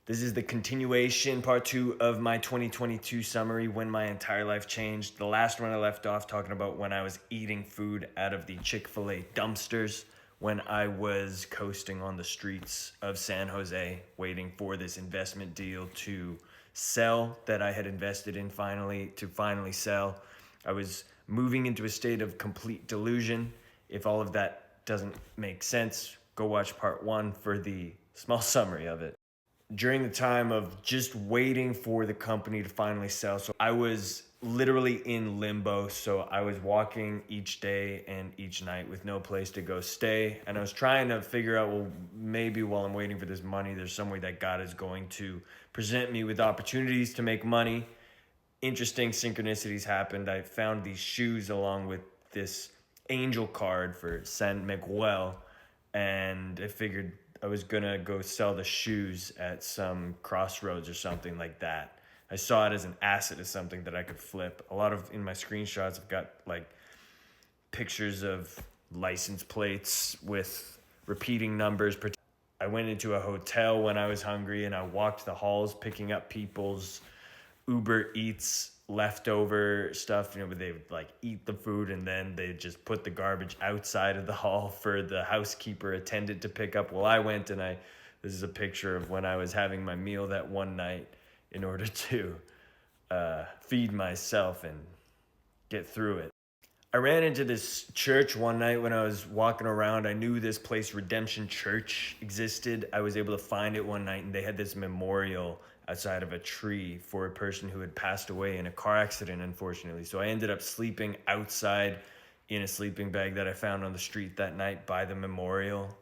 This is the continuation, part 2 of my 2022 summary, when my entire life changed. The last one I left off talking about when I was eating food out of the Chick-fil-A dumpsters, when I was coasting on the streets of San Jose, waiting for this investment deal to sell that I had invested in finally sell. I was moving into a state of complete delusion. If all of that doesn't make sense, go watch part 1 for the small summary of it. During the time of just waiting for the company to finally sell, so I was literally in limbo. So I was walking each day and each night with no place to go stay, and I was trying to figure out, well, maybe while I'm waiting for this money, there's some way that God is going to present me with opportunities to make money. Interesting synchronicities happened. I found these shoes along with this angel card for San Miguel, and I figured I was gonna go sell the shoes at some crossroads or something like that. I saw it as an asset, as something that I could flip. A lot of, in my screenshots, I've got like pictures of license plates with repeating numbers. I went into a hotel when I was hungry, and I walked the halls picking up people's Uber Eats leftover stuff, where they would like eat the food and then they just put the garbage outside of the hall for the housekeeper attendant to pick up. Well, I went and this is a picture of when I was having my meal that one night in order to feed myself and get through it. I ran into this church one night when I was walking around. I knew this place, Redemption Church, existed. I was able to find it one night, and they had this memorial outside of a tree for a person who had passed away in a car accident, unfortunately. So I ended up sleeping outside in a sleeping bag that I found on the street that night by the memorial.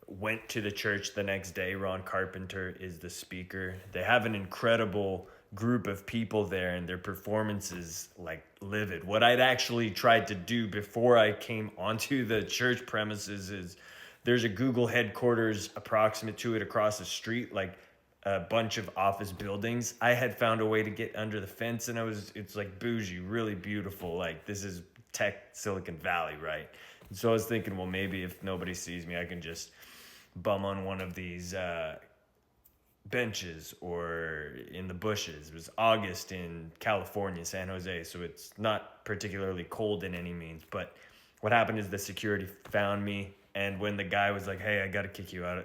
Went to the church the next day. Ron Carpenter is the speaker. They have an incredible group of people there, and their performance is like livid. What I'd actually tried to do before I came onto the church premises is there's a Google headquarters approximate to it across the street, like a bunch of office buildings. I had found a way to get under the fence, and it's like bougie, really beautiful. Like, this is tech Silicon Valley, right? And so I was thinking, well, maybe if nobody sees me, I can just bum on one of these benches or in the bushes. It was August in California, San Jose, so it's not particularly cold in any means. But what happened is the security found me, and when the guy was like, hey, I got to kick you out,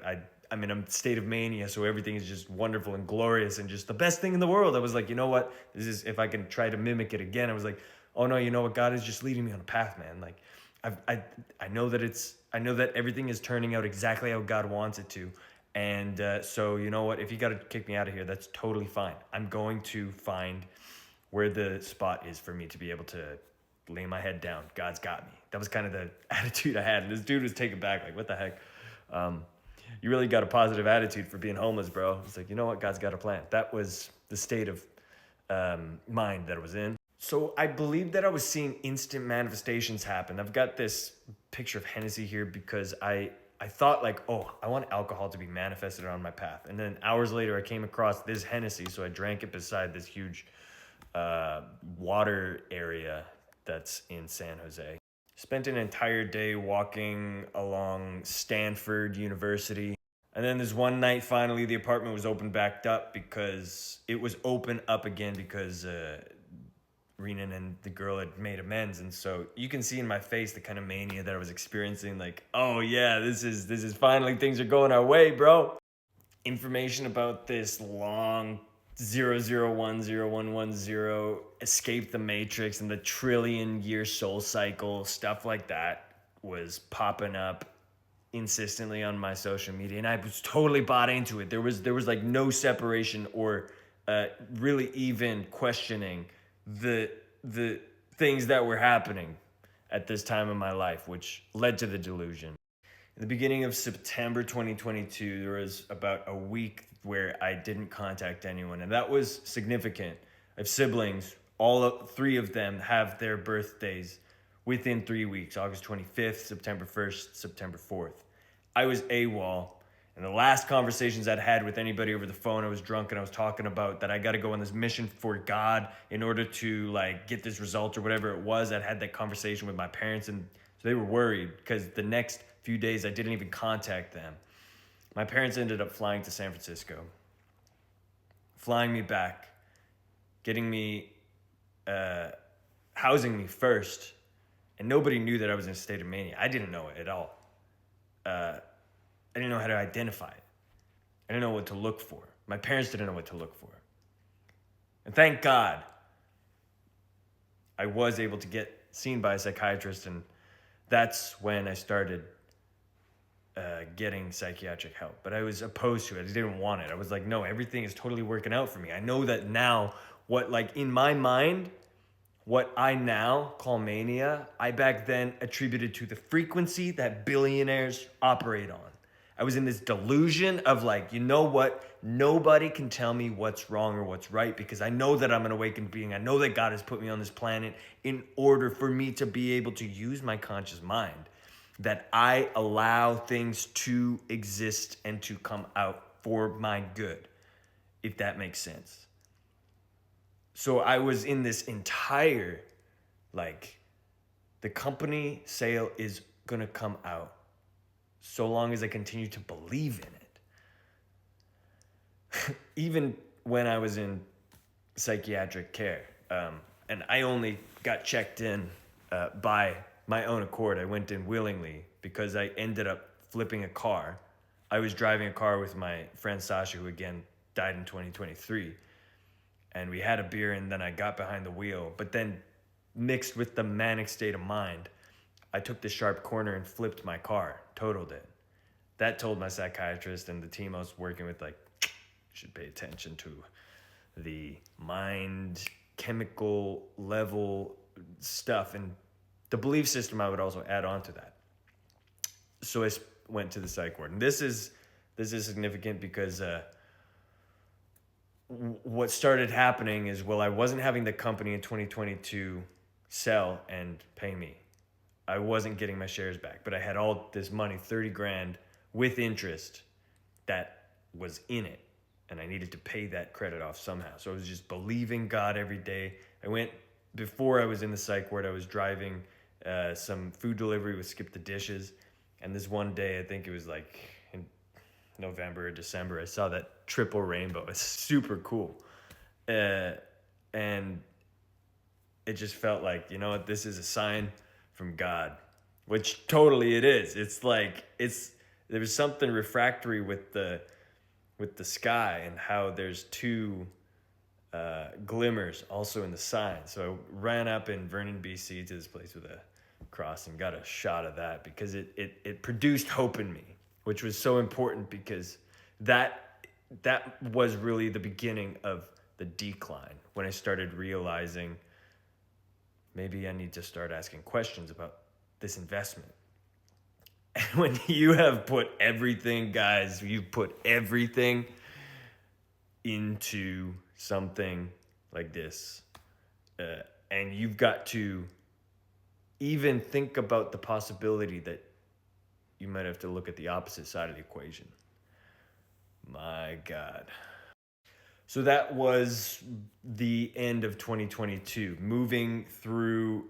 I'm in a state of mania, so everything is just wonderful and glorious and just the best thing in the world. I was like, you know what? This is, if I can try to mimic it again, I was like, oh no, you know what? God is just leading me on a path, man. Like, I know that everything is turning out exactly how God wants it to. And so, you know what? If you got to kick me out of here, that's totally fine. I'm going to find where the spot is for me to be able to lay my head down. God's got me. That was kind of the attitude I had. And this dude was taken back, like, what the heck? You really got a positive attitude for being homeless, bro. It's like, you know what? God's got a plan. That was the state of mind that I was in. So I believe that I was seeing instant manifestations happen. I've got this picture of Hennessy here because I thought, like, oh, I want alcohol to be manifested on my path. And then hours later, I came across this Hennessy, so I drank it beside this huge water area that's in San Jose. Spent an entire day walking along Stanford University. And then this one night, finally, the apartment was opened back up because it was open up again because Renan and the girl had made amends. And so you can see in my face the kind of mania that I was experiencing, like, oh yeah, this is finally, things are going our way, bro. Information about this long 00101110 escape the matrix and the trillion-year soul cycle, stuff like that was popping up insistently on my social media, and I was totally bought into it. There was like no separation or really even questioning the things that were happening at this time in my life, which led to the delusion. In the beginning of September 2022, there was about a week where I didn't contact anyone, and that was significant. I have siblings. Three of them have their birthdays within 3 weeks: August 25th, September 1st, September 4th. I was AWOL, and the last conversations I'd had with anybody over the phone, I was drunk and I was talking about that I got to go on this mission for God in order to like get this result or whatever it was. I'd had that conversation with my parents, and so they were worried because the next few days I didn't even contact them. My parents ended up flying to San Francisco. flying me back, getting me, housing me first, and nobody knew that I was in a state of mania. I didn't know it at all. I didn't know how to identify it. I didn't know what to look for. My parents didn't know what to look for. And thank God I was able to get seen by a psychiatrist, and that's when I started getting psychiatric help. But I was opposed to it. I didn't want it. I was like, no, everything is totally working out for me. I know that now, what, like, in my mind, what I now call mania, I back then attributed to the frequency that billionaires operate on. I was in this delusion of like, you know what? Nobody can tell me what's wrong or what's right, because I know that I'm an awakened being. I know that God has put me on this planet in order for me to be able to use my conscious mind, that I allow things to exist and to come out for my good, if that makes sense. So I was in this entire, like, the company sale is going to come out so long as I continue to believe in it. Even when I was in psychiatric care, and I only got checked in by my own accord. I went in willingly because I ended up flipping a car. I was driving a car with my friend Sasha, who again died in 2023. And we had a beer, and then I got behind the wheel. But then mixed with the manic state of mind, I took the sharp corner and flipped my car, totaled it. That told my psychiatrist and the team I was working with, like, you should pay attention to the mind chemical level stuff and the belief system I would also add on to that. So I went to the psych ward. And this is significant because what started happening is, well, I wasn't having the company in 2022 sell and pay me. I wasn't getting my shares back, but I had all this money, 30 grand with interest, that was in it. And I needed to pay that credit off somehow. So I was just believing God every day. Before I was in the psych ward, I was driving some food delivery with Skip the Dishes. And this one day, I think it was like in November or December, I saw that triple rainbow. It's super cool. And it just felt like, you know what, this is a sign from God, which totally it is. It's like, there was something refractory with the sky and how there's two glimmers also in the sign. So I ran up in Vernon, BC to this place with a cross and got a shot of that because it produced hope in me, which was so important because that was really the beginning of the decline, when I started realizing maybe I need to start asking questions about this investment. And when you have put everything, guys, you've put everything into something like this, and you've got to even think about the possibility that you might have to look at the opposite side of the equation. My God. So that was the end of 2022. Moving through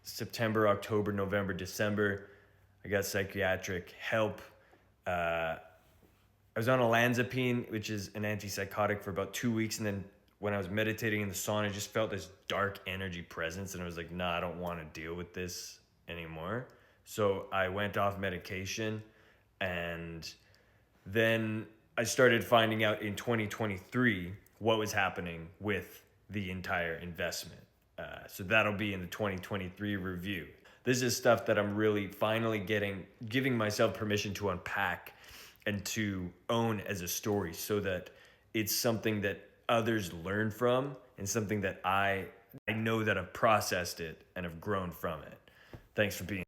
September, October, November, December, I got psychiatric help. I was on olanzapine, which is an antipsychotic, for about 2 weeks. And then when I was meditating in the sauna, I just felt this dark energy presence. And I was like, nah, I don't want to deal with this anymore. So I went off medication. And then I started finding out in 2023 what was happening with the entire investment. So that'll be in the 2023 review. This is stuff that I'm really finally giving myself permission to unpack and to own as a story, so that it's something that others learn from and something that I know that I've processed it and have grown from it. Thanks for being